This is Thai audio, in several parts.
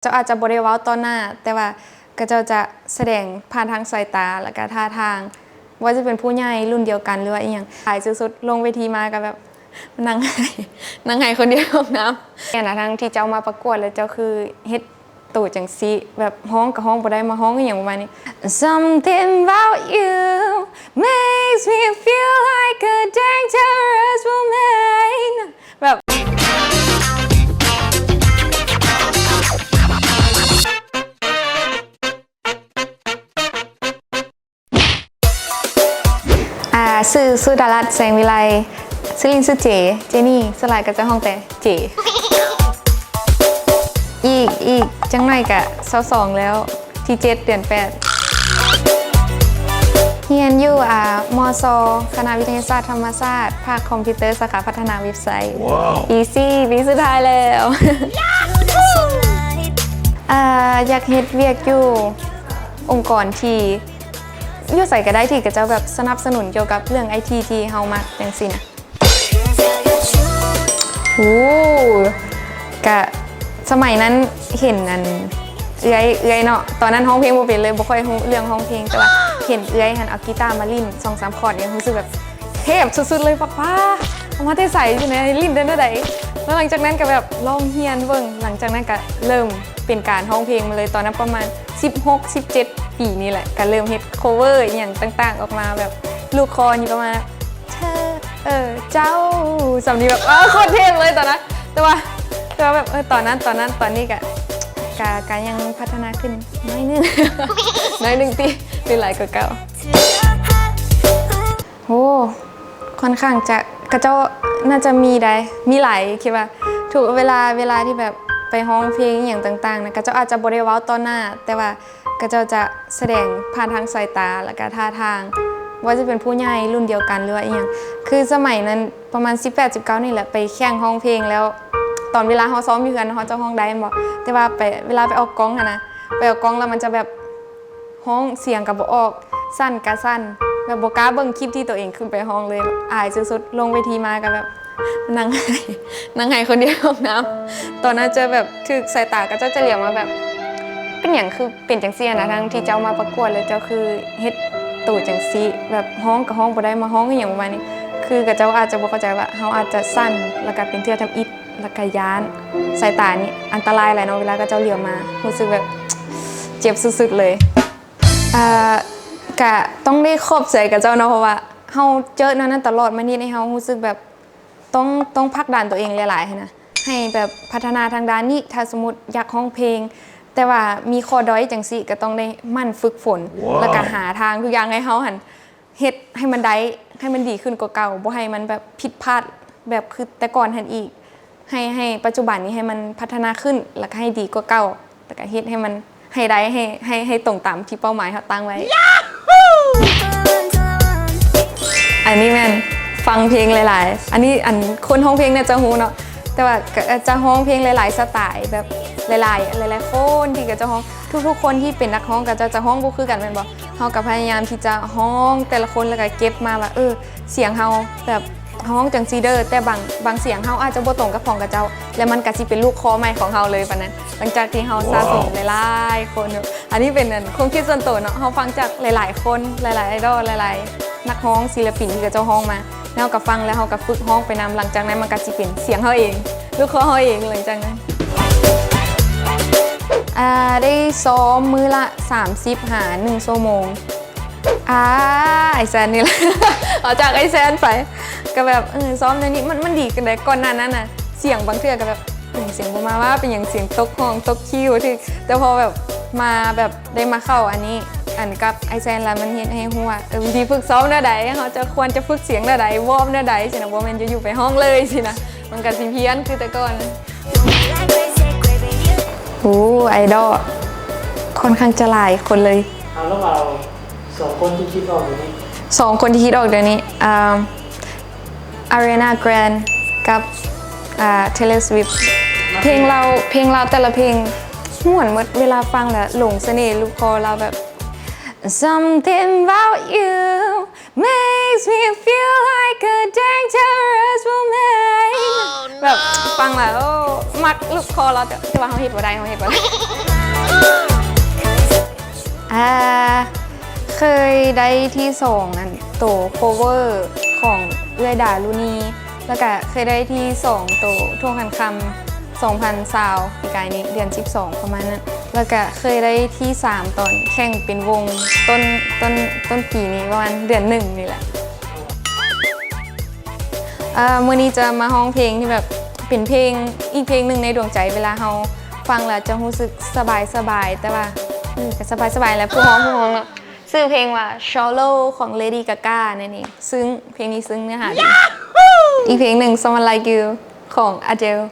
เจ้าอาจจะบริเวาต่อหน้าแต่ว่าก็เจ้าจะแสดงผ่านทางสายตาและก็ท่าทางว่าจะเป็นผู้ใหญ่รุ่นเดียวกันหรือว่าอีหยังถ่ายสุดๆลงเวทีมาก็แบบนั่งไห้คนเดียวห้องน้ำเนี่ยนะทั้งที่เจ้ามาประกวดแล้วเจ้าคือเฮ็ดตู่จังซีแบบห้องกับห้องบ่ได้มาห้องอย่างประมาณนี้ Something about you makes me feel like a dangerous woman แบบซื้อดารัตแสงวิไลซื้อลินซื้อเจนี่สลายกับเจ้าห้องแต่เจอีกจังหน่อยกะ22แล้วที่7 เดือน 8เรียนอยู่มศคณะวิทยาศาสตร์ธรรมศาสตร์ภาคคอมพิวเตอร์สาขาพัฒนาเว็บไซต์ Easy ปีสุดท้ายแล้ว อยากเฮ็ดเวียกอยู่องค์กรที่อยู่ใส่ก็ได้ที่ก็จะแบบสนับสนุนเกี่ยวกับเรื่อง IT ที่เฮามักจังซี่นะกะสมัยนั้นเห็นอันเอื้อยเนาะตอนนั้นร้องเพลงบ่เป็นเลยบ่ค่อยรู้เรื่องร้องเพลงแต่ว่าเห็นเอื้อยหันเอากีตาร์มาลิ้น 2-3 คอร์ดเนี่ยรู้สึกแบบเทพสุดๆเลยป้าเอามาแต่ใส่อยู่ในลิ้นได้ไดแล้วหลังจากนั้นก็แบบลองเรียนเบิ่งหลังจากนั้นก็เริ่มเป็นการร้องเพลงมาเลยตอนนั้นประมาณ16-17ปีนี่แหละก็เริ่มเฮ็ด cover อย่างต่างๆออกมาแบบลูกคอนี่ประมาณเธอเจ้าสำนีแบบโคตรเท่เลยตอนนั้นแต่ว่าแบบตอนนี้ก็ยังพัฒนาขึ้นน้อยนึงตีหลายกว่าเก่าโอ้ค่อนข้างจะกระเจ้าน่าจะมีหลายคิดว่าถูกเวลาที่แบบไปร้องเพลงอย่างต่างๆนะกระเจ้าอาจจะบริเวาต่อหน้าแต่ว่ากระเจ้าจะแสดงผ่านทางสายตาและก็ท่าทางว่าจะเป็นผู้ใหญ่รุ่นเดียวกันหรือว่าอีหยังคือสมัยนั้นประมาณ18-19นี่แหละไปแข่งร้องเพลงแล้วตอนเวลาเฮาซ้อมอยู่กันเฮาจะร้องได้บ่แต่ว่าเวลาไปออกกองนะไปออกกองแล้วมันจะแบบร้องเสียงก็บ่ออกสั้นก็สั้นแบบบ่กล้าเบิ่งคลิปที่ตัวเองขึ้นไปร้องเลยอายสุดๆลงเวทีมาก็แบบนั่งไห้คนเดียวห้องน้ำตอนนั้นเจอแบบคือสายตาก็จะเหลียวมาแบบเป็นอย่างคือเป็นจังซี่นะทั้งที่เจ้ามาประกวดแล้วเจ้าคือเฮ็ดตู่จังซี่แบบร้องกับร้องบ่ได้มาร้องอย่างประมาณนี้คือกับเจ้าอาจจะบ่เข้าใจว่าเฮาอาจจะสั้นแล้วก็เป็นเทื่อทำอิฐแล้วก็ย้านสายตานี่อันตรายหลายเนาะเวลาก็เจ้าเหลียวมารู้สึกแบบเจ็บสุดๆเลยก็ต้องได้ขอบใจกับเจ้าเนาะเพราะว่าเฮาเจอนั้นตลอดมานี่ให้เฮารู้สึกแบบต้องพักดันตัวเองหลายๆนะให้แบบพัฒนาทางด้านนี้ถ้าสมมุติอยากร้องเพลงแต่ว่ามีข้อด้อยจังซี่ก็ต้องได้มั่นฝึกฝนแล้วก็หาทางทุกอย่างให้เฮาหันเฮ็ดให้มันได้ให้มันดีขึ้นกว่าเก่าบ่ให้มันแบบผิดพลาดแบบคือแต่ก่อนหันอีกให้ปัจจุบันนี้ให้มันพัฒนาขึ้นแล้วก็ให้ดีกว่าเก่าแล้วก็เฮ็ดให้มันให้ได้ให้ตรงตามที่เป้าหมายเฮาตั้งไว้อันนี้แม่นฟังเพลงหลายๆอันนี้คนร้องเพลงเนี่ยจะฮู้เนาะแต่ว่าจะร้องเพลงหลายๆสไตล์แบบหลายๆคนที่ก็จะร้องทุกๆคนที่เป็นนักร้องก็จะร้องบ่คือกันแม่นบ่เฮาก็พยายามที่จะร้องแต่ละคนแล้วก็เก็บมาว่าเสียงเฮาแบบร้องจังซี่เด้อแต่บางเสียงเฮาอาจจะบ่ตรงกับของกับเจ้าแล้วมันก็สิเป็นลูกคอใหม่ของเฮาเลยปานนั้นหลังจากที่เฮาสะสมหลายๆคนอันนี้เป็นความคิดส่วนตัวเนาะเฮาฟังจากหลายๆคนหลายๆไอดอลหลายๆนักร้องศิลปินที่ก็เจ้าร้องมาแล้วก็ฟังแล้วเฮาก็ฝึกร้องไปนำหลังจากนั้นมันก็สิเป็นเสียงเฮาเองลูกคอเฮาเองหลังจากนั้นได้ซ้อมมื้อละ30 หา 1 ชั่วโมงไอแซนนี่แหละเอาจากไอแซนไปก็แบบซ้อมในนี้มันดีกันได้ก่อนหน้านั้นน่ะเสียงบางเทื่อก็แบบเสียงบ่มาว่าเป็นอย่างเสียงตกห้องตกคิวที่แต่พอแบบมาแบบได้มาเข้าอันนี้กับไอแซนแล้วมันเฮ็ดให้ฮู้ว่าวิธีฝึกซ้อมแนวใดเฮาจะควรจะฝึกเสียงแนวใดวอร์มแนวใดสินะบ่แม่นจะอยู่ไปห้องเลยสินะมันก็สิเพี้ยนคือแต่ก่อนไอดอลค่อนข้างจะหลายคนเลยแล้วเรา2 คนที่คิดออกเดี๋ยวนี้2 คนที่คิดออกเดี๋ยวนี้Ariana Grande กับ Taylor Swift เพลงเราแต่ละเพลงม่วนหมดเวลาฟังแล้วหลงเสน่ห์ลูกคอเราแบบ Something about you makes me feel like a dangerous woman แบบฟังแล้วมักลูกคอเราแต่ว่าเขาเฮ็ดบ่ได้ อ่าเคยได้ที่2อันโตโคเวอร์ของเอื้อยดารุณีแล้วก็เคยได้ที่2โตท่วงคันคำ2020ปีกายนี้เดือน12ประมาณนั้นแล้วก็เคยได้ที่3ตอนแข่งเป็นวงต้นปีนี้ประมาณเดือน1นี่แหละมื้อนี้จะมาร้องเพลงที่แบบเป็นเพลงอีกเพลงหนึ่งในดวงใจเวลาเราฟังแล้วจะรู้สึกสบายแต่ว่าก็สบายแล้วผู้ร้องเนาะชื่อเพลงว่า Shallow ของ Lady Gaga นั่นเองซึ่งเพลงนี้ซึ่งเนื้อหาดีอีกเพลงหนึ่ง Someone Like You ของ Adele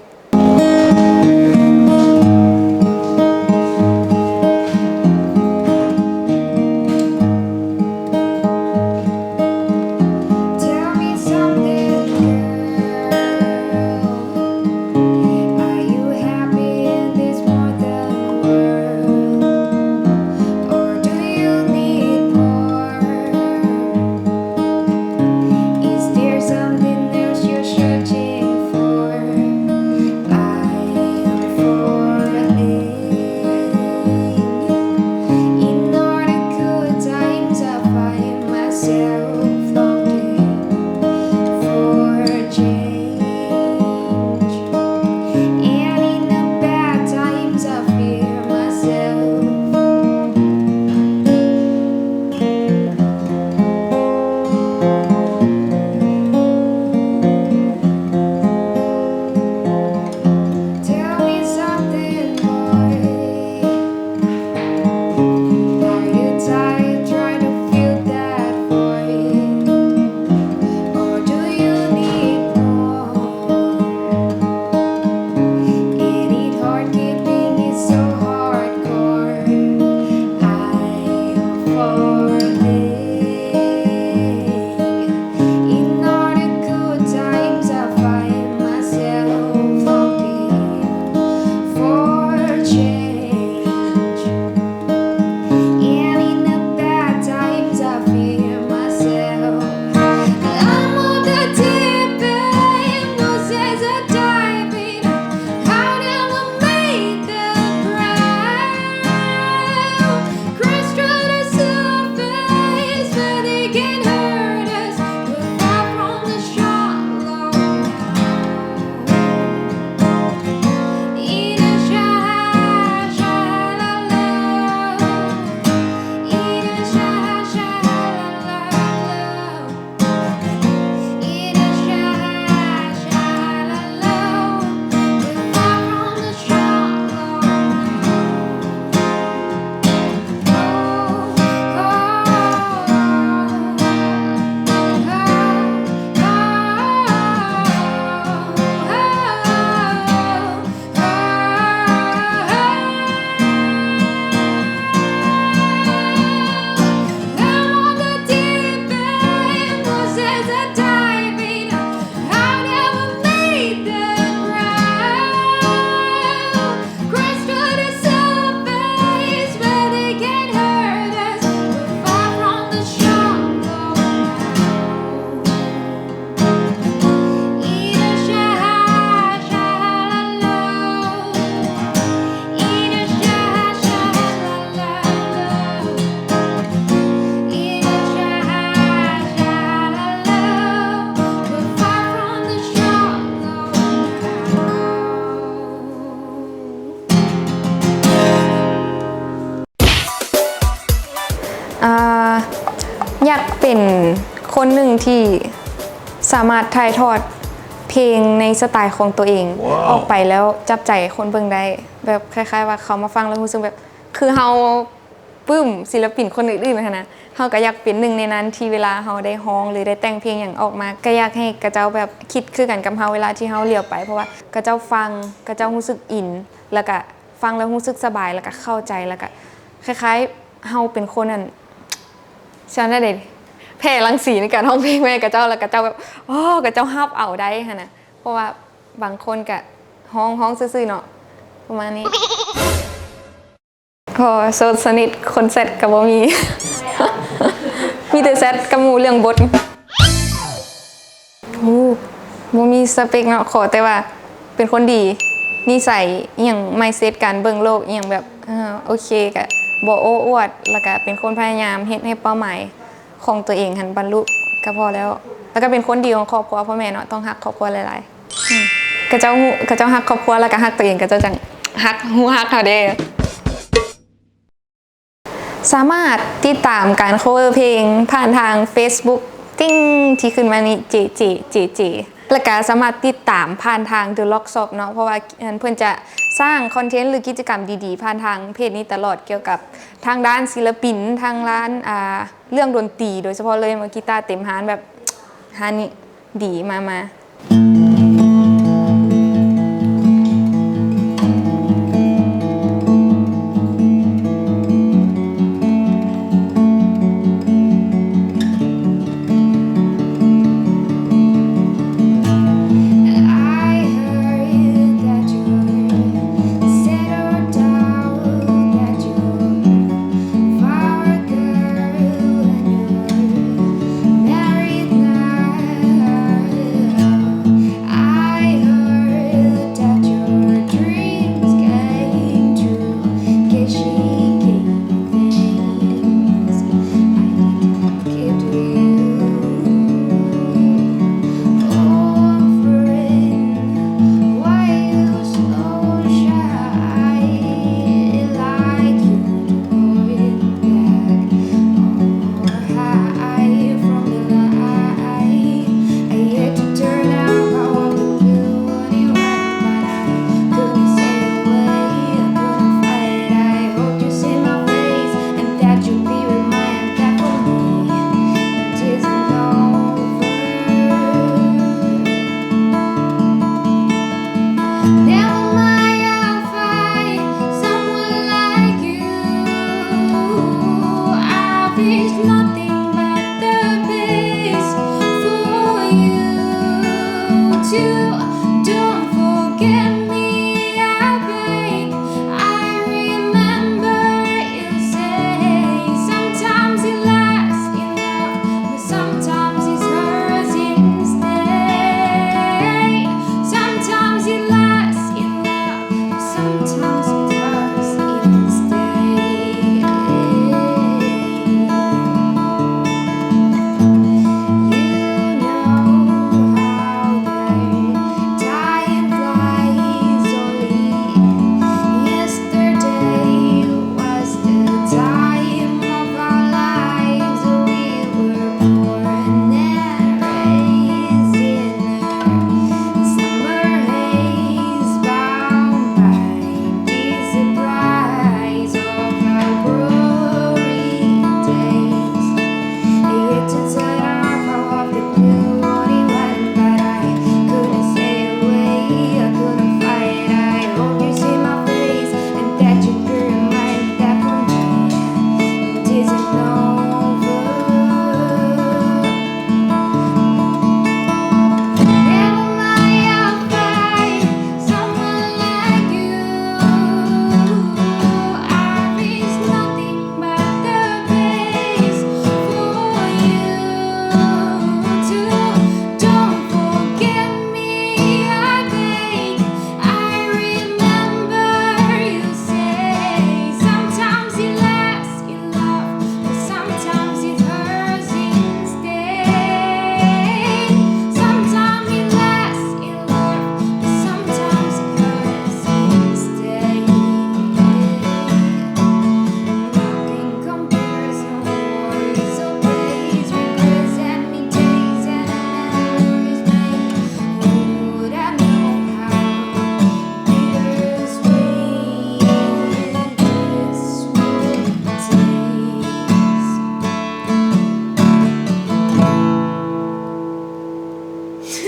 อยากเป็นคนหนึ่งที่สามารถถ่ายทอดเพลงในสไตล์ของตัวเอง ออกไปแล้วจับใจคนเบิ่งได้แบบคล้ายๆว่าเขามาฟังแล้วรู้สึกแบบคือเฮาปลื้มศิลปินคนอื่นๆนะเฮาก็อยากเป็นหนึ่งในนั้นที่เวลาเฮาได้ฮ้องหรือได้แต่งเพลงอย่างออกมาก็อยากให้กระเจ้าแบบคิดคือกันกับเฮาเวลาที่เฮาเลี้ยวไปเพราะว่ากระเจ้าฟังกระเจ้ารู้สึกอินแล้วก็ฟังแล้วรู้สึกสบายแล้วก็เข้าใจแล้วก็คล้ายๆเฮาเป็นคนนั้นฉันได้เลยแผ่รังสีในการร้องเพลงแม่กระเจ้าแล้วกระเจ้าแบบอ๋อกระเจ้าฮับเอาได้ค่ะนะเพราะว่าบางคนก็ฮ้องซื่อๆเนาะประมาณนี้พอโซนสนิทคนเซตกับบ่มี มีแต่เซตกับหมู่เรื่องบทบ่มีสเปคเนาะขอแต่ว่าเป็นคนดีนิสัยอย่างไมเซ็ตการเบิ่งโลกอย่างแบบ โอเคก็บ่โอ้อวดแล้วก็เป็นคนพยายามเฮ็ดให้เป้าหมายของตัวเองหันบรรลุก็พอแล้วแล้วก็เป็นคนดีของครอบครัวพ่อแม่เนาะต้องฮักครอบครัวหลายๆก็เจ้าฮักครอบครัวแล้วก็ฮักตัวเองก็เจ้าจังฮักฮู้ฮักเขาเด้สามารถติดตามการ cover เพลงผ่านทาง Facebook ติ้งที่ขึ้นมานี่เจแล้วก็สามารถติดตามผ่านทาง The Lock Shop เนาะเพราะว่าเพื่อนจะสร้างคอนเทนต์หรือกิจกรรมดีๆผ่านทางเพจนี้ตลอดเกี่ยวกับทางด้านศิลปินทางร้านเรื่องดนตรีโดยเฉพาะเลยเมื่อกีตาร์เต็มฮานแบบฮานนี่ดีมา